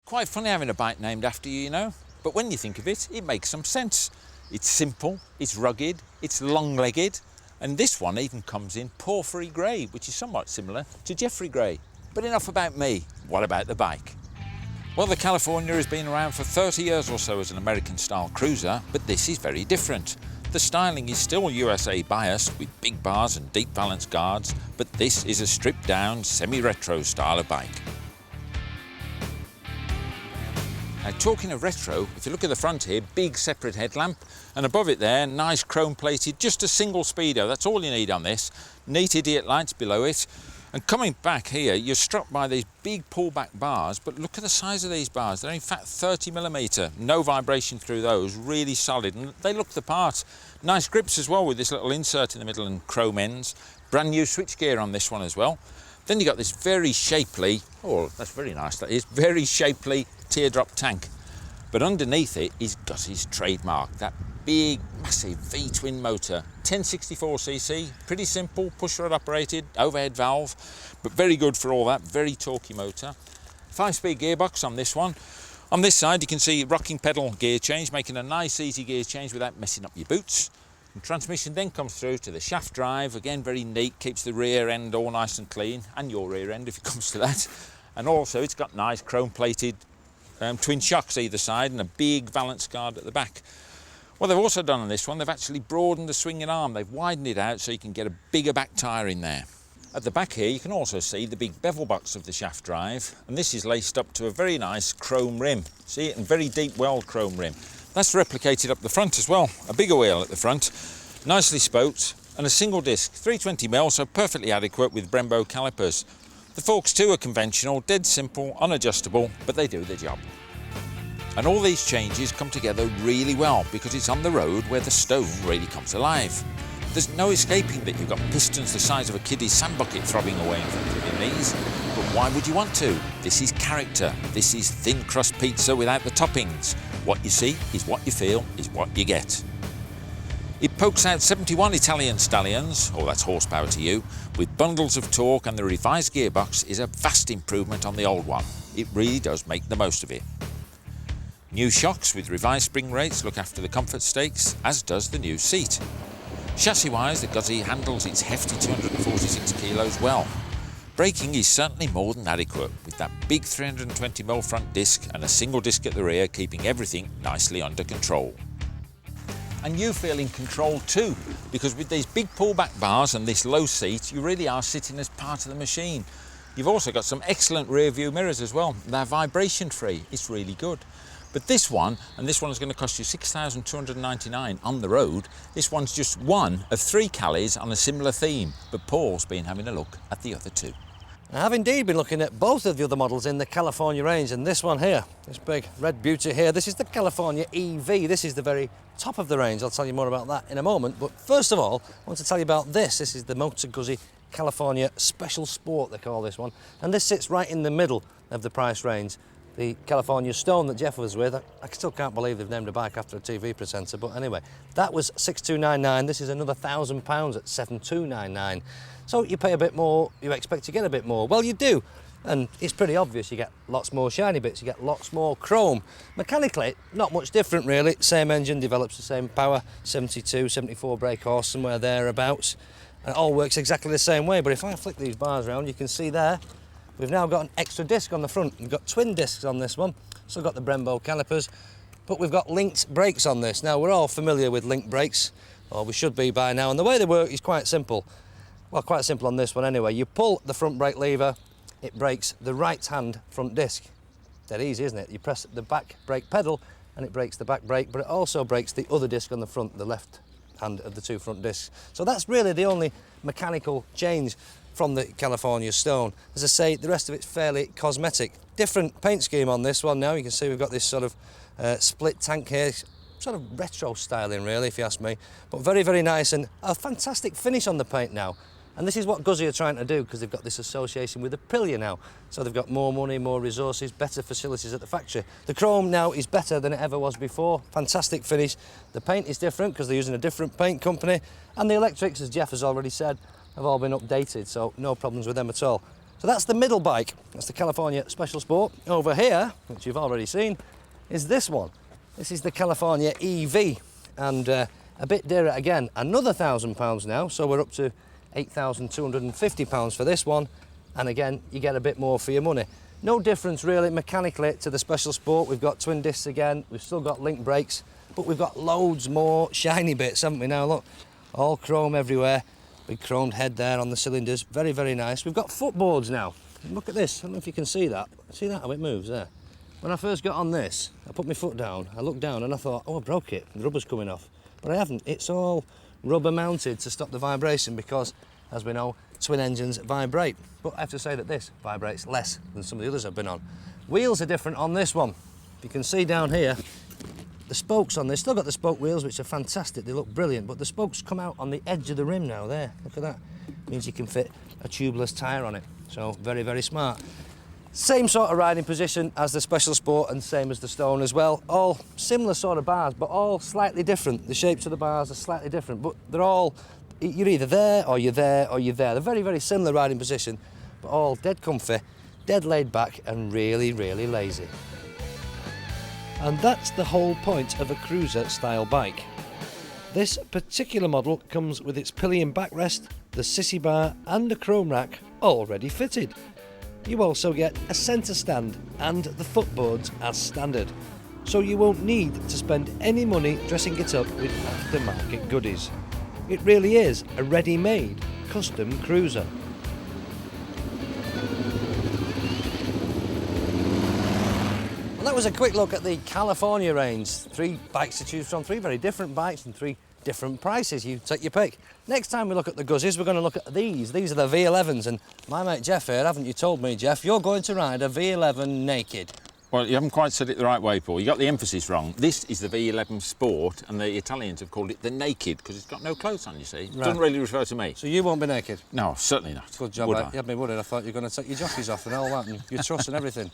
Quite funny having a bike named after you, you know, but when you think of it, it makes some sense. It's simple, it's rugged, it's long-legged, and this one even comes in porphyry grey, which is somewhat similar to Jeffrey grey. But enough about me, what about the bike? Well, the California has been around for 30 years or so as an American-style cruiser, but this is very different. The styling is still USA biased with big bars and deep valance guards, but this is a stripped-down, semi-retro style of bike. Now, talking of retro, if you look at the front here, big separate headlamp, and above it there, nice chrome plated, just a single speedo, that's all you need on this. Neat idiot lights below it. And coming back here, you're struck by these big pullback bars, but look at the size of these bars. They're in fact 30mm, no vibration through those, really solid, and they look the part. Nice grips as well with this little insert in the middle and chrome ends. Brand new switchgear on this one as well. Then you've got this very shapely, oh, that's very nice, that is, very shapely teardrop tank. But underneath it is Guzzi's trademark, that big, massive V-twin motor, 1064cc, pretty simple, push-rod operated, overhead valve, but very good for all that, very torquey motor. 5-speed gearbox on this one. On this side you can see rocking pedal gear change, making a nice easy gear change without messing up your boots. And transmission then comes through to the shaft drive, again very neat, keeps the rear end all nice and clean, and your rear end if it comes to that. And also it's got nice chrome plated twin shocks either side and a big valance guard at the back. What they've also done on this one, they've actually broadened the swinging arm. They've widened it out so you can get a bigger back tyre in there. At the back here you can also see the big bevel box of the shaft drive, and this is laced up to a very nice chrome rim. See it? And very deep weld chrome rim. That's replicated up the front as well. A bigger wheel at the front, nicely spoked, and a single disc, 320mm, so perfectly adequate with Brembo calipers. The forks too are conventional, dead simple, unadjustable, but they do the job. And all these changes come together really well because it's on the road where the Stone really comes alive. There's no escaping that you've got pistons the size of a kiddie's sand bucket throbbing away in front of your knees. But why would you want to? This is character. This is thin crust pizza without the toppings. What you see is what you feel is what you get. It pokes out 71 Italian stallions, or that's horsepower to you, with bundles of torque, and the revised gearbox is a vast improvement on the old one. It really does make the most of it. New shocks with revised spring rates look after the comfort stakes, as does the new seat. Chassis-wise, the Guzzi handles its hefty 246 kilos well. Braking is certainly more than adequate, with that big 320mm front disc and a single disc at the rear keeping everything nicely under control. And you feel in control too, because with these big pullback bars and this low seat, you really are sitting as part of the machine. You've also got some excellent rear view mirrors as well. They're vibration free, it's really good. But this one, and this one is going to cost you $6,299 on the road, this one's just one of 3 Calis on a similar theme, but Paul's been having a look at the other 2. I have indeed been looking at both of the other models in the California range, and this one here, this big red beauty here, this is the California EV. This is the very top of the range. I'll tell you more about that in a moment, but first of all, I want to tell you about this. This is the Moto Guzzi California Special Sport, they call this one, and this sits right in the middle of the price range. The California Stone that Jeff was with, I still can't believe they've named a bike after a TV presenter, but anyway, that was $6,299. This is another £1,000 at $7,299. So you pay a bit more, you expect to get a bit more. Well, you do, and it's pretty obvious. You get lots more shiny bits, you get lots more chrome. Mechanically, not much different really. Same engine, develops the same power, 72, 74 brake horse, somewhere thereabouts. And it all works exactly the same way, but if I flick these bars around, you can see there, we've now got an extra disc on the front. We've got twin discs on this one, still got the Brembo calipers, but we've got linked brakes on this. Now, we're all familiar with linked brakes, or we should be by now, and the way they work is quite simple. Well, quite simple on this one anyway. You pull the front brake lever, it brakes the right-hand front disc. Dead easy, isn't it? You press the back brake pedal and it brakes the back brake, but it also brakes the other disc on the front, the left hand of the 2 front discs. So that's really the only mechanical change from the California Stone. As I say, the rest of it's fairly cosmetic. Different paint scheme on this one now. You can see we've got this sort of split tank here, sort of retro styling really, if you ask me, but very, very nice, and a fantastic finish on the paint now. And this is what Guzzi are trying to do, because they've got this association with Aprilia now. So they've got more money, more resources, better facilities at the factory. The chrome now is better than it ever was before. Fantastic finish. The paint is different because they're using a different paint company. And the electrics, as Jeff has already said, have all been updated, so no problems with them at all. So that's the middle bike. That's the California Special Sport. Over here, which you've already seen, is this one. This is the California EV, and a bit dearer again, another £1,000 now, so we're up to £8,250 for this one, and again, you get a bit more for your money. No difference really mechanically to the Special Sport. We've got twin discs again, we've still got link brakes, but we've got loads more shiny bits, haven't we now? Look, all chrome everywhere, big chromed head there on the cylinders, very, very nice. We've got footboards now. Look at this, I don't know if you can see that. See that, how it moves there? When I first got on this, I put my foot down, I looked down and I thought, oh, I broke it, the rubber's coming off. But I haven't, it's all rubber mounted to stop the vibration because, as we know, twin engines vibrate. But I have to say that this vibrates less than some of the others I've been on. Wheels are different on this one. You can see down here, the spokes on this, still got the spoke wheels, which are fantastic, they look brilliant, but the spokes come out on the edge of the rim now, there, look at that. Means you can fit a tubeless tyre on it, so very, very smart. Same sort of riding position as the Special Sport and same as the Stone as well. All similar sort of bars, but all slightly different. The shapes of the bars are slightly different, but they're all, you're either there or you're there or you're there. They're very, very similar riding position, but all dead comfy, dead laid back and really, really lazy. And that's the whole point of a cruiser style bike. This particular model comes with its pillion backrest, the sissy bar and a chrome rack already fitted. You also get a centre stand and the footboards as standard, so you won't need to spend any money dressing it up with aftermarket goodies. It really is a ready-made custom cruiser. Well, that was a quick look at the California range. 3 bikes to choose from, 3 very different bikes and 3 different prices. You take your pick. Next time we look at the Guzzis, we're going to look at these. These are the V11s, and my mate Jeff here, haven't you told me, Jeff, you're going to ride a V11 naked? Well, you haven't quite said it the right way, Paul. You got the emphasis wrong. This is the V11 Sport, and the Italians have called it the Naked because it's got no clothes on, you see. It doesn't really refer to me. So you won't be naked? No, certainly not. Good job, mate. You had me worried. I thought you were going to take your jockeys off and all that, and your truss and everything.